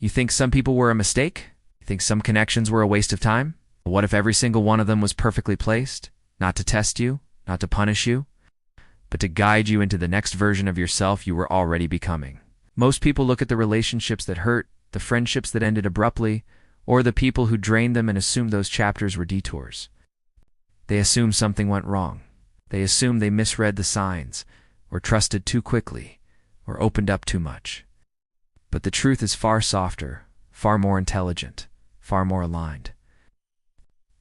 You think some people were a mistake? You think some connections were a waste of time? What if every single one of them was perfectly placed? Not to test you, not to punish you, but to guide you into the next version of yourself you were already becoming. Most people look at the relationships that hurt, the friendships that ended abruptly, or the people who drained them and assume those chapters were detours. They assume something went wrong. They assume they misread the signs, or trusted too quickly, or opened up too much. But the truth is far softer, far more intelligent, far more aligned.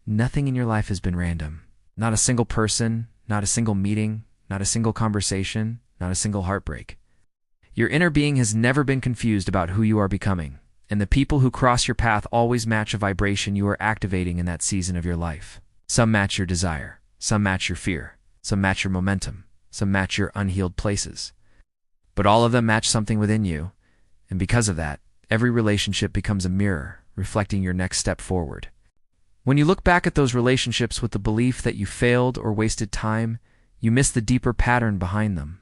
Nothing in your life has been random. Not a single person, not a single meeting, not a single conversation, not a single heartbreak. Your inner being has never been confused about who you are becoming, and the people who cross your path always match a vibration you are activating in that season of your life. Some match your desire, some match your fear, some match your momentum, some match your unhealed places. But all of them match something within you, and because of that, every relationship becomes a mirror, reflecting your next step forward. When you look back at those relationships with the belief that you failed or wasted time, you miss the deeper pattern behind them.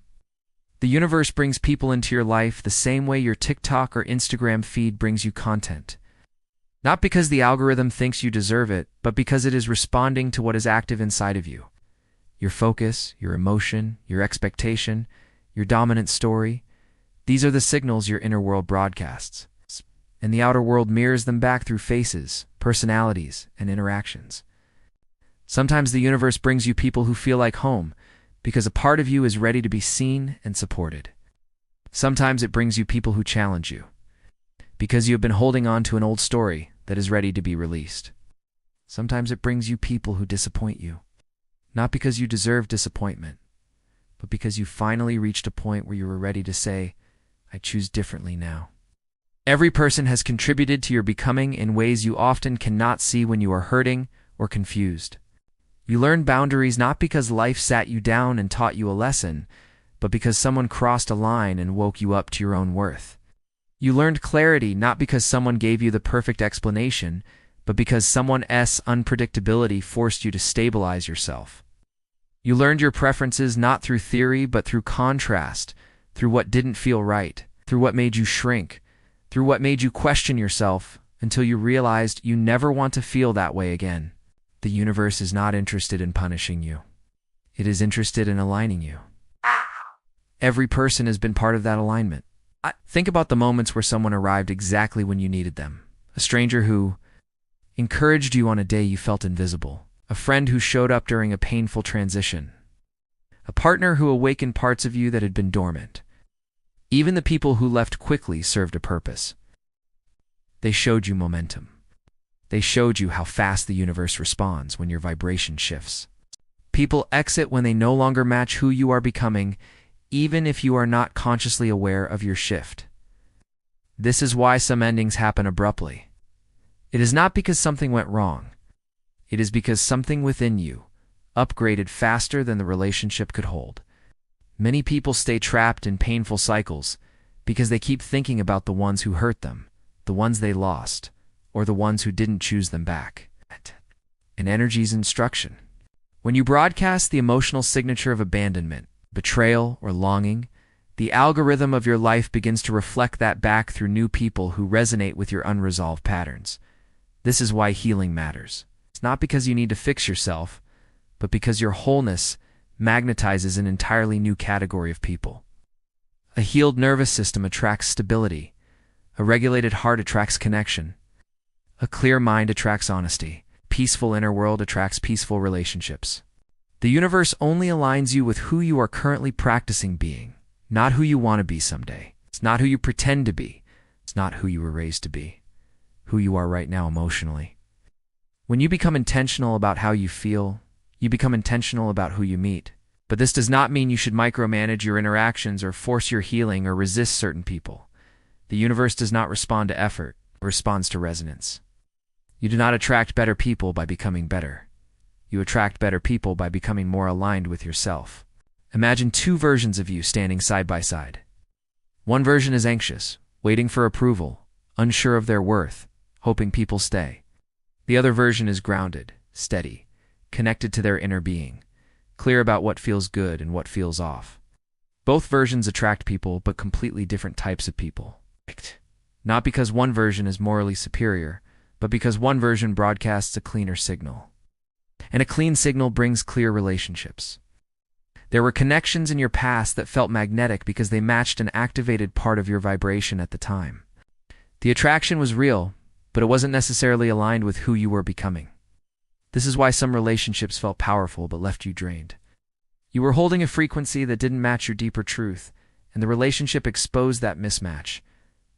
The universe brings people into your life the same way your TikTok or Instagram feed brings you content. Not because the algorithm thinks you deserve it, but because it is responding to what is active inside of you. Your focus, your emotion, your expectation, your dominant story. These are the signals your inner world broadcasts, and the outer world mirrors them back through faces, personalities, and interactions. Sometimes the universe brings you people who feel like home, because a part of you is ready to be seen and supported. Sometimes it brings you people who challenge you, because you have been holding on to an old story that is ready to be released. Sometimes it brings you people who disappoint you, not because you deserve disappointment, but because you finally reached a point where you were ready to say, I choose differently now. Every person has contributed to your becoming in ways you often cannot see when you are hurting or confused. You learned boundaries not because life sat you down and taught you a lesson, but because someone crossed a line and woke you up to your own worth. You learned clarity not because someone gave you the perfect explanation, but because someone's unpredictability forced you to stabilize yourself. You learned your preferences not through theory, but through contrast, through what didn't feel right, through what made you shrink, through what made you question yourself, until you realized you never want to feel that way again. The universe is not interested in punishing you. It is interested in aligning you. Every person has been part of that alignment. Think about the moments where someone arrived exactly when you needed them. A stranger who encouraged you on a day you felt invisible. A friend who showed up during a painful transition. A partner who awakened parts of you that had been dormant. Even the people who left quickly served a purpose. They showed you momentum. They showed you how fast the universe responds when your vibration shifts. People exit when they no longer match who you are becoming, even if you are not consciously aware of your shift. This is why some endings happen abruptly. It is not because something went wrong. It is because something within you upgraded faster than the relationship could hold. Many people stay trapped in painful cycles because they keep thinking about the ones who hurt them, the ones they lost, or the ones who didn't choose them back. An energy's instruction. When you broadcast the emotional signature of abandonment, betrayal, or longing, the algorithm of your life begins to reflect that back through new people who resonate with your unresolved patterns. This is why healing matters. It's not because you need to fix yourself, but because your wholeness magnetizes an entirely new category of people. A healed nervous system attracts stability. A regulated heart attracts connection. A clear mind attracts honesty. Peaceful inner world attracts peaceful relationships. The universe only aligns you with who you are currently practicing being, not who you want to be someday. It's not who you pretend to be. It's not who you were raised to be. Who you are right now emotionally. When you become intentional about how you feel, you become intentional about who you meet. But this does not mean you should micromanage your interactions or force your healing or resist certain people. The universe does not respond to effort, it responds to resonance. You do not attract better people by becoming better. You attract better people by becoming more aligned with yourself. Imagine two versions of you standing side by side. One version is anxious, waiting for approval, unsure of their worth, hoping people stay. The other version is grounded, steady, connected to their inner being, clear about what feels good and what feels off. Both versions attract people, but completely different types of people. Not because one version is morally superior, but because one version broadcasts a cleaner signal. And a clean signal brings clear relationships. There were connections in your past that felt magnetic because they matched an activated part of your vibration at the time. The attraction was real, but it wasn't necessarily aligned with who you were becoming. This is why some relationships felt powerful but left you drained. You were holding a frequency that didn't match your deeper truth, and the relationship exposed that mismatch,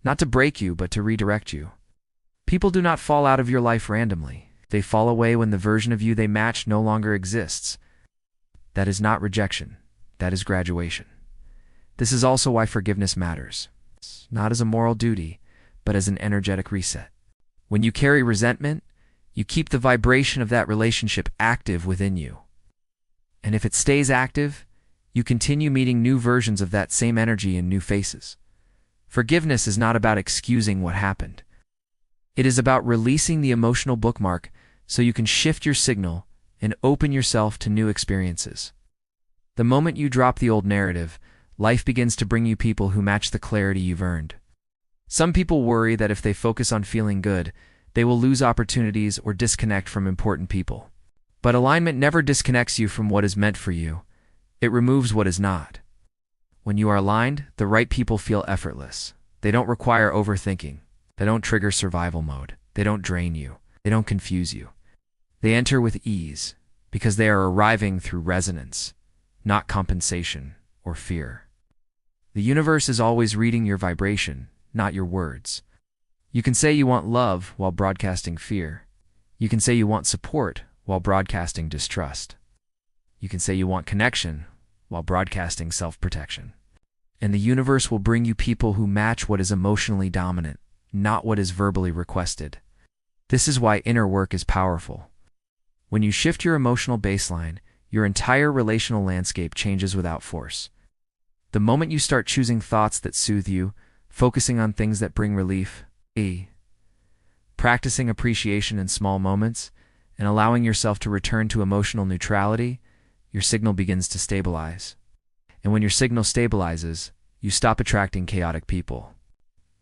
not to break you, but to redirect you. People do not fall out of your life randomly. They fall away when the version of you they match no longer exists. That is not rejection. That is graduation. This is also why forgiveness matters, not as a moral duty, but as an energetic reset. When you carry resentment, you keep the vibration of that relationship active within you. And if it stays active, you continue meeting new versions of that same energy in new faces. Forgiveness is not about excusing what happened. It is about releasing the emotional bookmark so you can shift your signal and open yourself to new experiences. The moment you drop the old narrative, life begins to bring you people who match the clarity you've earned. Some people worry that if they focus on feeling good, they will lose opportunities or disconnect from important people. But alignment never disconnects you from what is meant for you. It removes what is not. When you are aligned, the right people feel effortless. They don't require overthinking. They don't trigger survival mode. They don't drain you. They don't confuse you. They enter with ease because they are arriving through resonance, not compensation or fear. The universe is always reading your vibration, not your words. You can say you want love while broadcasting fear. You can say you want support while broadcasting distrust. You can say you want connection while broadcasting self-protection. And the universe will bring you people who match what is emotionally dominant, not what is verbally requested. This is why inner work is powerful. When you shift your emotional baseline, your entire relational landscape changes without force. The moment you start choosing thoughts that soothe you, focusing on things that bring relief, practicing appreciation in small moments, and allowing yourself to return to emotional neutrality, your signal begins to stabilize. And when your signal stabilizes, you stop attracting chaotic people.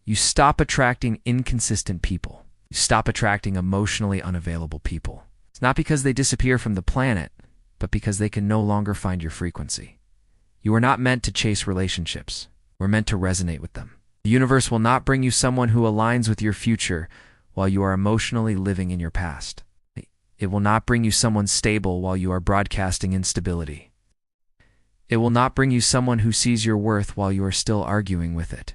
You stop attracting inconsistent people. You stop attracting emotionally unavailable people. It's not because they disappear from the planet, but because they can no longer find your frequency. You are not meant to chase relationships. We're meant to resonate with them. The universe will not bring you someone who aligns with your future while you are emotionally living in your past. It will not bring you someone stable while you are broadcasting instability. It will not bring you someone who sees your worth while you are still arguing with it.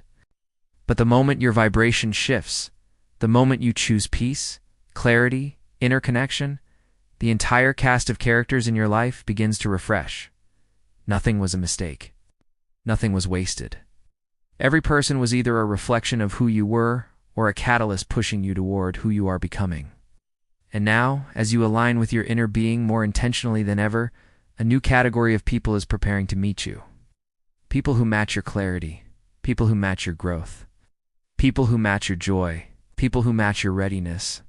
But the moment your vibration shifts, the moment you choose peace, clarity, inner connection, the entire cast of characters in your life begins to refresh. Nothing was a mistake. Nothing was wasted. Every person was either a reflection of who you were or a catalyst pushing you toward who you are becoming. And now, as you align with your inner being more intentionally than ever, a new category of people is preparing to meet you. People who match your clarity. People who match your growth. People who match your joy. People who match your readiness.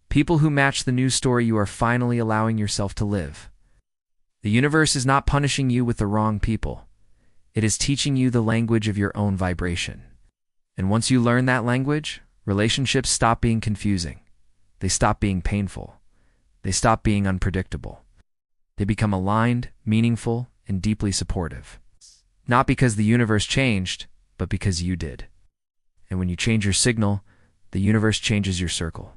People who match the new story you are finally allowing yourself to live. The universe is not punishing you with the wrong people. It is teaching you the language of your own vibration. And once you learn that language, relationships stop being confusing. They stop being painful. They stop being unpredictable. They become aligned, meaningful, and deeply supportive. Not because the universe changed, but because you did. And when you change your signal, the universe changes your circle.